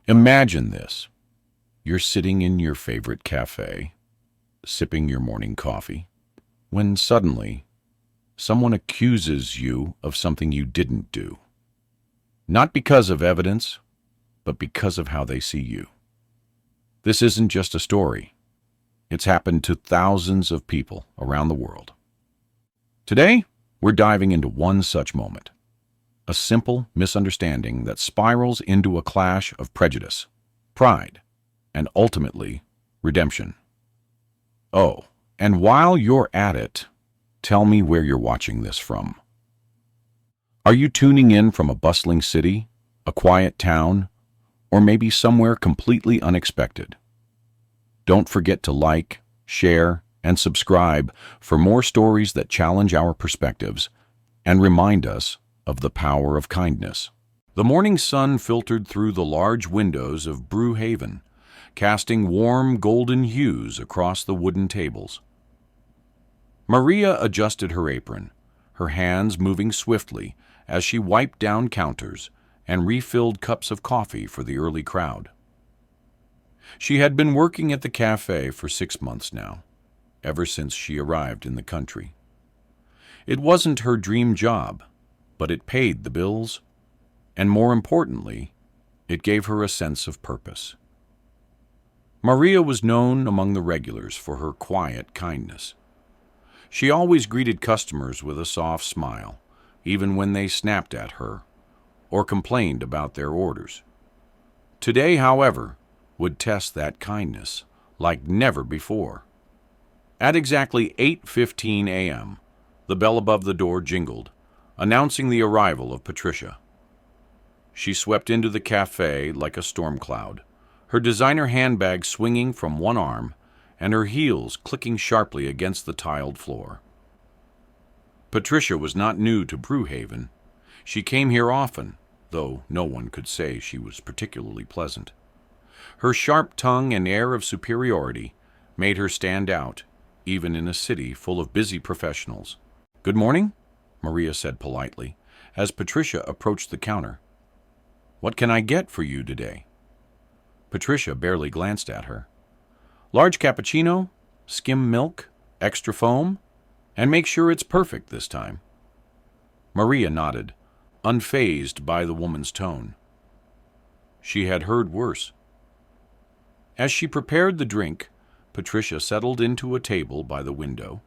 Imagine this. You're sitting in your favorite cafe, sipping your morning coffee, when suddenly someone accuses you of something you didn't do. Not because of evidence, but because of how they see you. This isn't just a story. It's happened to thousands of people around the world. Today, we're diving into one such moment. A simple misunderstanding that spirals into a clash of prejudice, pride, and ultimately, redemption. Oh, and while you're at it, tell me where you're watching this from. Are you tuning in from a bustling city, a quiet town, or maybe somewhere completely unexpected? Don't forget to like, share, and subscribe for more stories that challenge our perspectives and remind us of the power of kindness. The morning sun filtered through the large windows of Brew Haven, casting warm golden hues across the wooden tables. Maria adjusted her apron, her hands moving swiftly as she wiped down counters and refilled cups of coffee for the early crowd. She had been working at the cafe for 6 months now, ever since she arrived in the country. It wasn't her dream job, but it paid the bills, and more importantly, it gave her a sense of purpose. Maria was known among the regulars for her quiet kindness. She always greeted customers with a soft smile, even when they snapped at her or complained about their orders. Today, however, would test that kindness like never before. At exactly 8:15 a.m., the bell above the door jingled, announcing the arrival of Patricia. She swept into the cafe like a storm cloud, her designer handbag swinging from one arm and her heels clicking sharply against the tiled floor. Patricia was not new to Brew Haven. She came here often, though no one could say she was particularly pleasant. Her sharp tongue and air of superiority made her stand out, even in a city full of busy professionals. "Good morning," Maria said politely, as Patricia approached the counter. "What can I get for you today?" Patricia barely glanced at her. "Large cappuccino, skim milk, extra foam, and make sure it's perfect this time." Maria nodded, unfazed by the woman's tone. She had heard worse. As she prepared the drink, Patricia settled into a table by the window,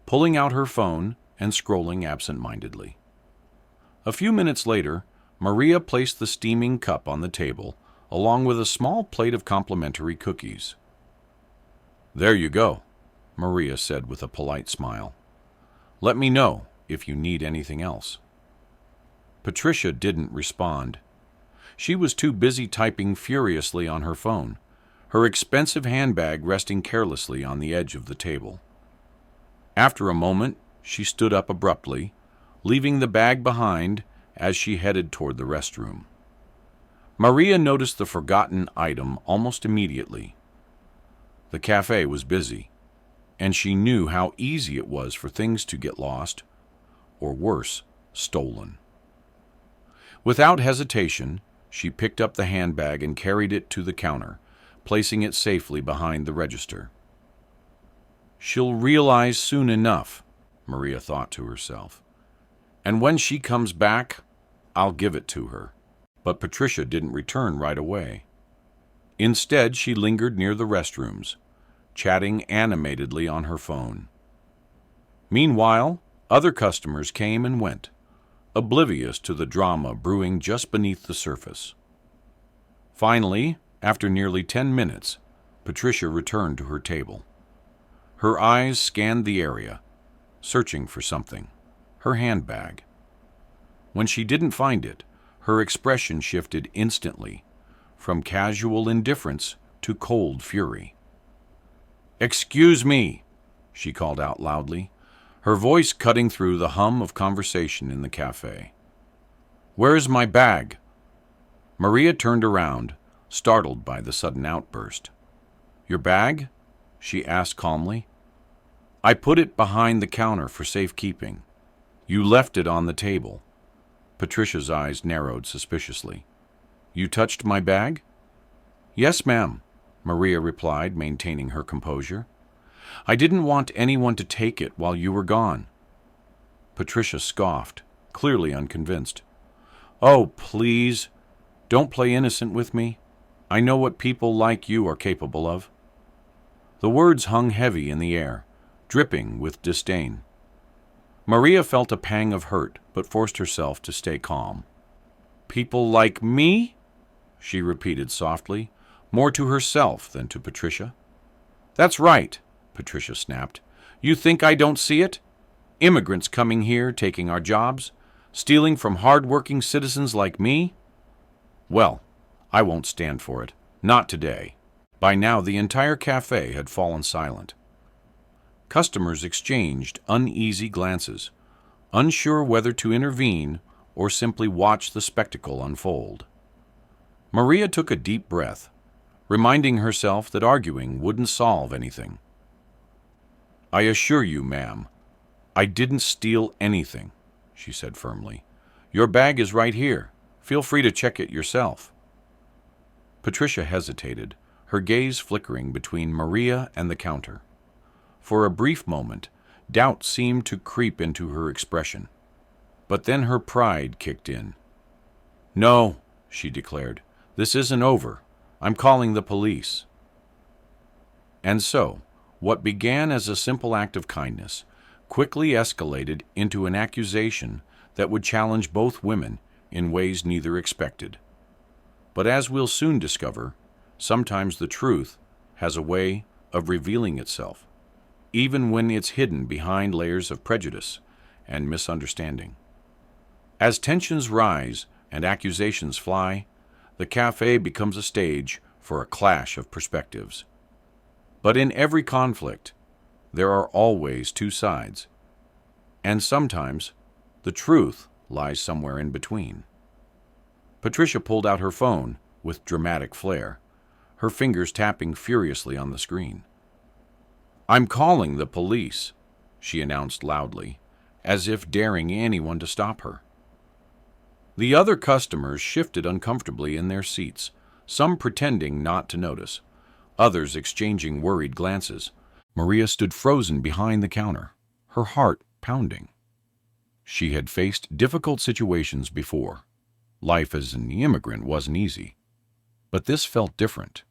pulling out her phone and scrolling absent-mindedly. A few minutes later, Maria placed the steaming cup on the table, along with a small plate of complimentary cookies. "There you go," Maria said with a polite smile. "Let me know if you need anything else." Patricia didn't respond. She was too busy typing furiously on her phone, her expensive handbag resting carelessly on the edge of the table. After a moment, she stood up abruptly, leaving the bag behind as she headed toward the restroom. Maria noticed the forgotten item almost immediately. The cafe was busy, and she knew how easy it was for things to get lost, or worse, stolen. Without hesitation, she picked up the handbag and carried it to the counter, placing it safely behind the register. "She'll realize soon enough," Maria thought to herself. "And when she comes back, I'll give it to her." But Patricia didn't return right away. Instead, she lingered near the restrooms, chatting animatedly on her phone. Meanwhile, other customers came and went, oblivious to the drama brewing just beneath the surface. Finally, after nearly 10 minutes, Patricia returned to her table. Her eyes scanned the area, searching for something, her handbag. When she didn't find it, her expression shifted instantly, from casual indifference to cold fury. "Excuse me," she called out loudly, her voice cutting through the hum of conversation in the cafe. "Where's my bag?" Maria turned around, startled by the sudden outburst. "Your bag?" she asked calmly. "I put it behind the counter for safekeeping. You left it on the table." Patricia's eyes narrowed suspiciously. "You touched my bag?" Yes, ma'am, Maria replied, maintaining her composure. I didn't want anyone to take it while you were gone. Patricia scoffed, clearly unconvinced. Oh, please, don't play innocent with me. I know what people like you are capable of. The words hung heavy in the air, dripping with disdain. Maria felt a pang of hurt, but forced herself to stay calm. People like me? She repeated softly, more to herself than to Patricia. That's right, Patricia snapped. You think I don't see it? Immigrants coming here, taking our jobs, stealing from hard-working citizens like me? Well, I won't stand for it. Not today. By now, the entire café had fallen silent. Customers exchanged uneasy glances, unsure whether to intervene or simply watch the spectacle unfold. Maria took a deep breath, reminding herself that arguing wouldn't solve anything. I assure you, ma'am, I didn't steal anything, she said firmly. Your bag is right here. Feel free to check it yourself. Patricia hesitated, her gaze flickering between Maria and the counter. For a brief moment, doubt seemed to creep into her expression. But then her pride kicked in. No, she declared, this isn't over. I'm calling the police. And so, what began as a simple act of kindness quickly escalated into an accusation that would challenge both women in ways neither expected. But as we'll soon discover, sometimes the truth has a way of revealing itself, even when it's hidden behind layers of prejudice and misunderstanding. As tensions rise and accusations fly, the café becomes a stage for a clash of perspectives. But in every conflict, there are always two sides, and sometimes the truth lies somewhere in between. Patricia pulled out her phone with dramatic flair, her fingers tapping furiously on the screen. I'm calling the police, she announced loudly, as if daring anyone to stop her. The other customers shifted uncomfortably in their seats, some pretending not to notice, others exchanging worried glances. Maria stood frozen behind the counter, her heart pounding. She had faced difficult situations before. Life as an immigrant wasn't easy. But this felt different.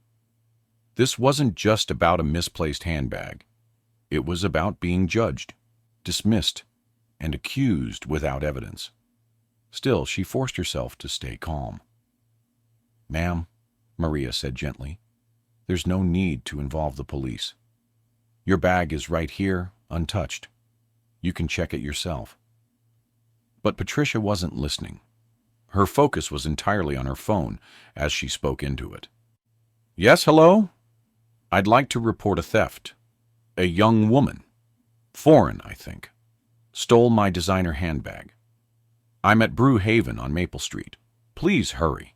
This wasn't just about a misplaced handbag. It was about being judged, dismissed, and accused without evidence. Still, she forced herself to stay calm. Ma'am, Maria said gently, there's no need to involve the police. Your bag is right here, untouched. You can check it yourself. But Patricia wasn't listening. Her focus was entirely on her phone as she spoke into it. Yes, hello? I'd like to report a theft. A young woman, foreign, I think, stole my designer handbag. I'm at Brew Haven on Maple Street. Please hurry.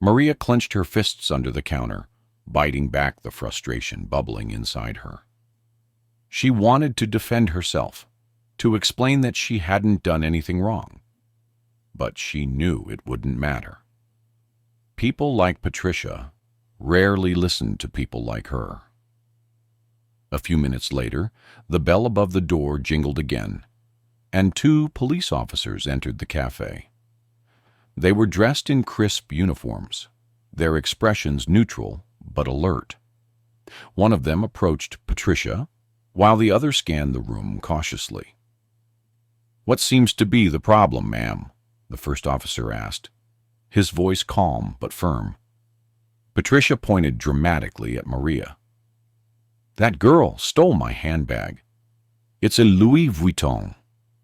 Maria clenched her fists under the counter, biting back the frustration bubbling inside her. She wanted to defend herself, to explain that she hadn't done anything wrong. But she knew it wouldn't matter. People like Patricia rarely listened to people like her. A few minutes later, the bell above the door jingled again, and 2 police officers entered the cafe. They were dressed in crisp uniforms, their expressions neutral but alert. One of them approached Patricia, while the other scanned the room cautiously. What seems to be the problem, ma'am? The first officer asked, his voice calm but firm. Patricia pointed dramatically at Maria. That girl stole my handbag. It's a Louis Vuitton,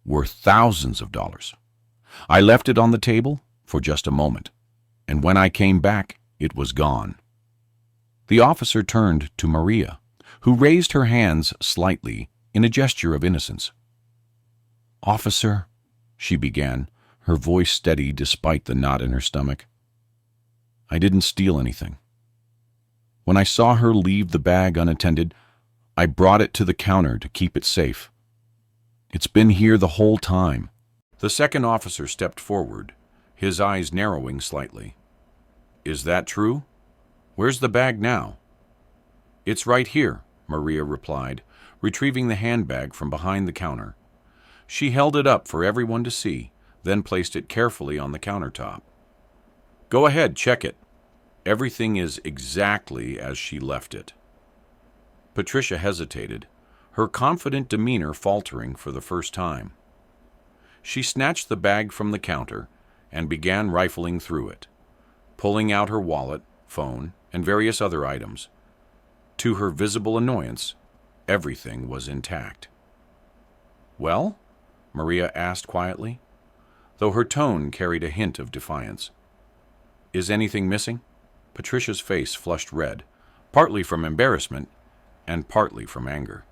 worth thousands of dollars. I left it on the table for just a moment, and when I came back, it was gone. The officer turned to Maria, who raised her hands slightly in a gesture of innocence. Officer, she began, her voice steady despite the knot in her stomach. I didn't steal anything. When I saw her leave the bag unattended, I brought it to the counter to keep it safe. It's been here the whole time. The second officer stepped forward, his eyes narrowing slightly. Is that true? Where's the bag now? It's right here, Maria replied, retrieving the handbag from behind the counter. She held it up for everyone to see, then placed it carefully on the countertop. Go ahead, check it. Everything is exactly as she left it. Patricia hesitated, her confident demeanor faltering for the first time. She snatched the bag from the counter and began rifling through it, pulling out her wallet, phone, and various other items. To her visible annoyance, everything was intact. Well? Maria asked quietly, though her tone carried a hint of defiance. Is anything missing? Patricia's face flushed red, partly from embarrassment and partly from anger.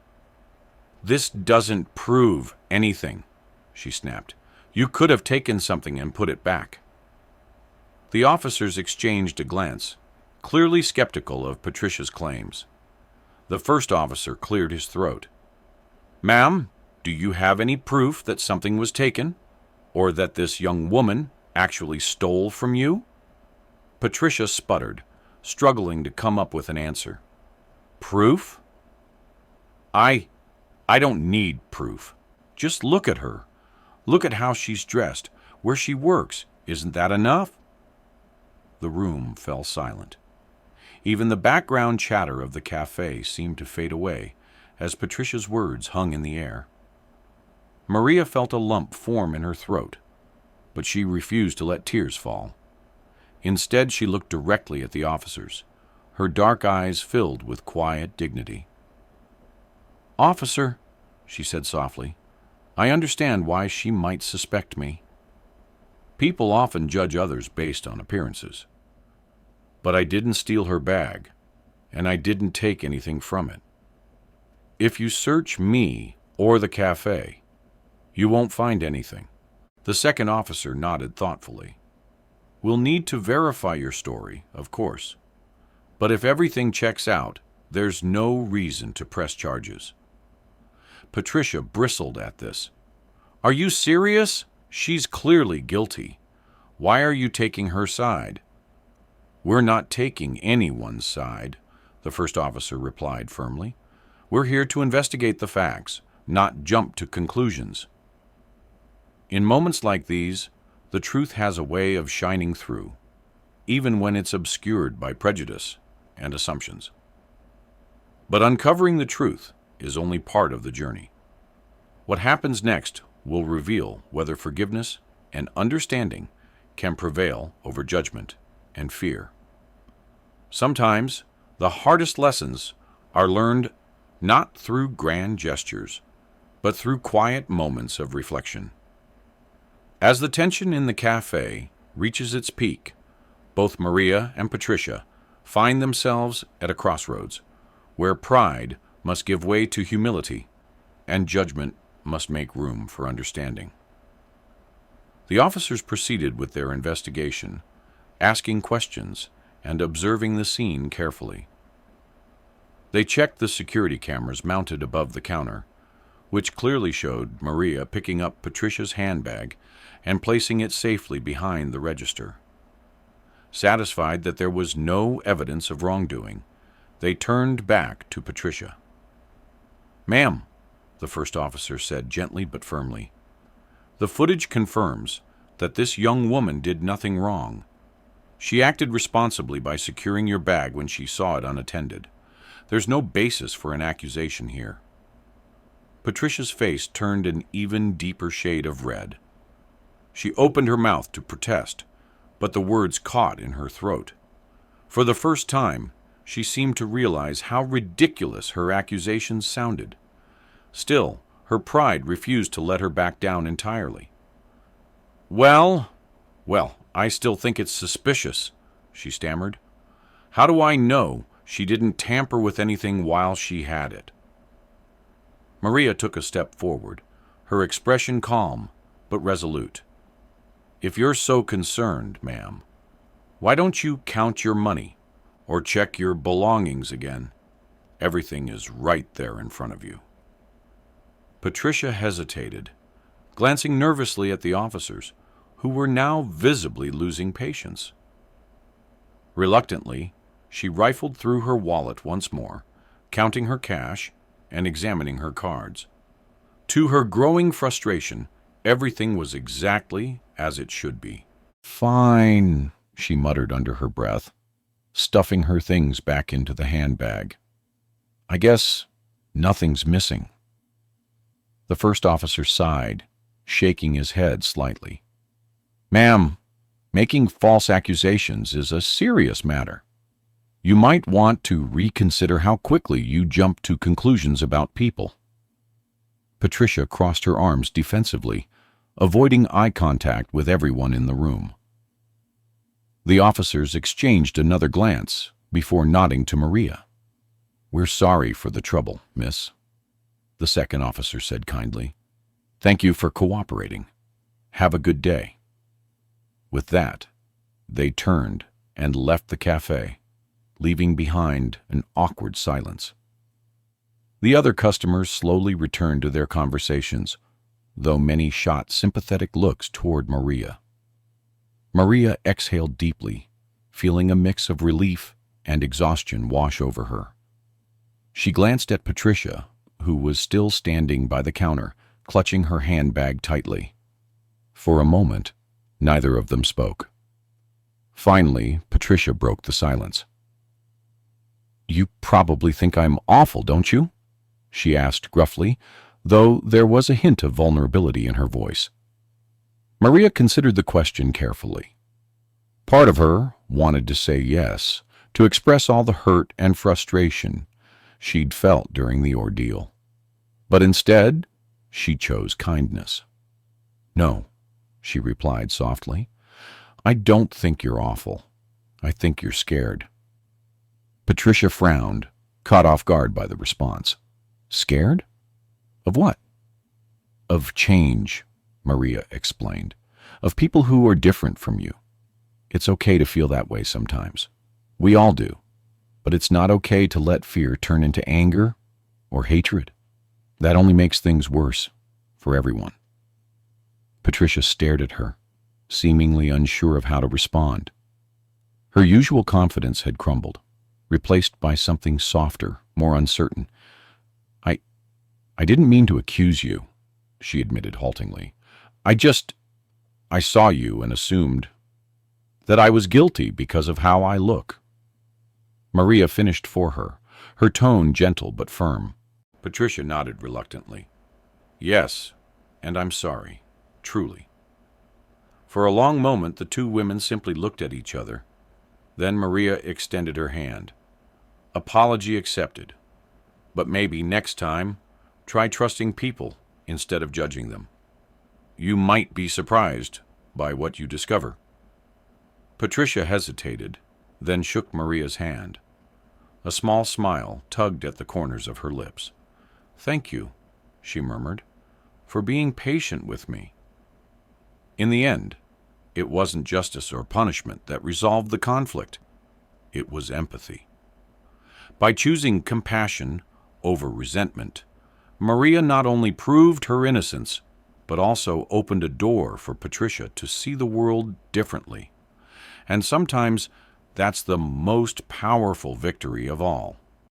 This doesn't prove anything, she snapped. You could have taken something and put it back. The officers exchanged a glance, clearly skeptical of Patricia's claims. The first officer cleared his throat. Ma'am, do you have any proof that something was taken, or that this young woman actually stole from you? Patricia sputtered, struggling to come up with an answer. Proof? I don't need proof. Just look at her. Look at how she's dressed, where she works. Isn't that enough? The room fell silent. Even the background chatter of the café seemed to fade away as Patricia's words hung in the air. Maria felt a lump form in her throat, but she refused to let tears fall. Instead, she looked directly at the officers, her dark eyes filled with quiet dignity. Officer, she said softly, I understand why she might suspect me. People often judge others based on appearances. But I didn't steal her bag, and I didn't take anything from it. If you search me or the café, you won't find anything. The second officer nodded thoughtfully. We'll need to verify your story, of course. But if everything checks out, there's no reason to press charges. Patricia bristled at this. Are you serious? She's clearly guilty. Why are you taking her side? We're not taking anyone's side, the first officer replied firmly. We're here to investigate the facts, not jump to conclusions. In moments like these, the truth has a way of shining through, even when it's obscured by prejudice and assumptions. But uncovering the truth is only part of the journey. What happens next will reveal whether forgiveness and understanding can prevail over judgment and fear. Sometimes the hardest lessons are learned not through grand gestures, but through quiet moments of reflection. As the tension in the café reaches its peak, both Maria and Patricia find themselves at a crossroads, where pride must give way to humility, and judgment must make room for understanding. The officers proceeded with their investigation, asking questions and observing the scene carefully. They checked the security cameras mounted above the counter, which clearly showed Maria picking up Patricia's handbag and placing it safely behind the register. Satisfied that there was no evidence of wrongdoing, they turned back to Patricia. Ma'am, the first officer said gently but firmly, the footage confirms that this young woman did nothing wrong. She acted responsibly by securing your bag when she saw it unattended. There's no basis for an accusation here. Patricia's face turned an even deeper shade of red. She opened her mouth to protest, but the words caught in her throat. For the first time, she seemed to realize how ridiculous her accusations sounded. Still, her pride refused to let her back down entirely. Well, I still think it's suspicious, she stammered. How do I know she didn't tamper with anything while she had it? Maria took a step forward, her expression calm but resolute. If you're so concerned, ma'am, why don't you count your money or check your belongings again? Everything is right there in front of you. Patricia hesitated, glancing nervously at the officers, who were now visibly losing patience. Reluctantly, She rifled through her wallet once more, counting her cash and examining her cards. To her growing frustration, everything was exactly as it should be. "Fine," she muttered under her breath, stuffing her things back into the handbag. "I guess nothing's missing." The first officer sighed, shaking his head slightly. "Ma'am, making false accusations is a serious matter. You might want to reconsider how quickly you jump to conclusions about people." Patricia crossed her arms defensively, avoiding eye contact with everyone in the room. The officers exchanged another glance before nodding to Maria. "We're sorry for the trouble, miss," the second officer said kindly. "Thank you for cooperating. Have a good day." With that, they turned and left the café, leaving behind an awkward silence. The other customers slowly returned to their conversations, though many shot sympathetic looks toward Maria. Maria exhaled deeply, feeling a mix of relief and exhaustion wash over her. She glanced at Patricia, who was still standing by the counter, clutching her handbag tightly. For a moment, neither of them spoke. Finally, Patricia broke the silence. "You probably think I'm awful, don't you?" she asked gruffly, though there was a hint of vulnerability in her voice. Maria considered the question carefully. Part of her wanted to say yes, to express all the hurt and frustration she'd felt during the ordeal. But instead, she chose kindness. "No," she replied softly. "I don't think you're awful. I think you're scared." Patricia frowned, caught off guard by the response. "Scared? Of what?" "Of change," Maria explained. "Of people who are different from you. It's okay to feel that way sometimes. We all do. But it's not okay to let fear turn into anger or hatred. That only makes things worse for everyone." Patricia stared at her, seemingly unsure of how to respond. Her usual confidence had crumbled, replaced by something softer, more uncertain. I didn't mean to accuse you," she admitted haltingly. I saw you and assumed that I was guilty because of how I look." Maria finished for her, her tone gentle but firm. Patricia nodded reluctantly. "Yes, and I'm sorry, truly." For a long moment, the two women simply looked at each other. Then Maria extended her hand. "Apology accepted. But maybe next time, try trusting people instead of judging them. You might be surprised by what you discover." Patricia hesitated, then shook Maria's hand. A small smile tugged at the corners of her lips. "Thank you," she murmured, "for being patient with me." In the end, it wasn't justice or punishment that resolved the conflict. It was empathy. By choosing compassion over resentment, Maria not only proved her innocence, but also opened a door for Patricia to see the world differently. And sometimes that's the most powerful victory of all.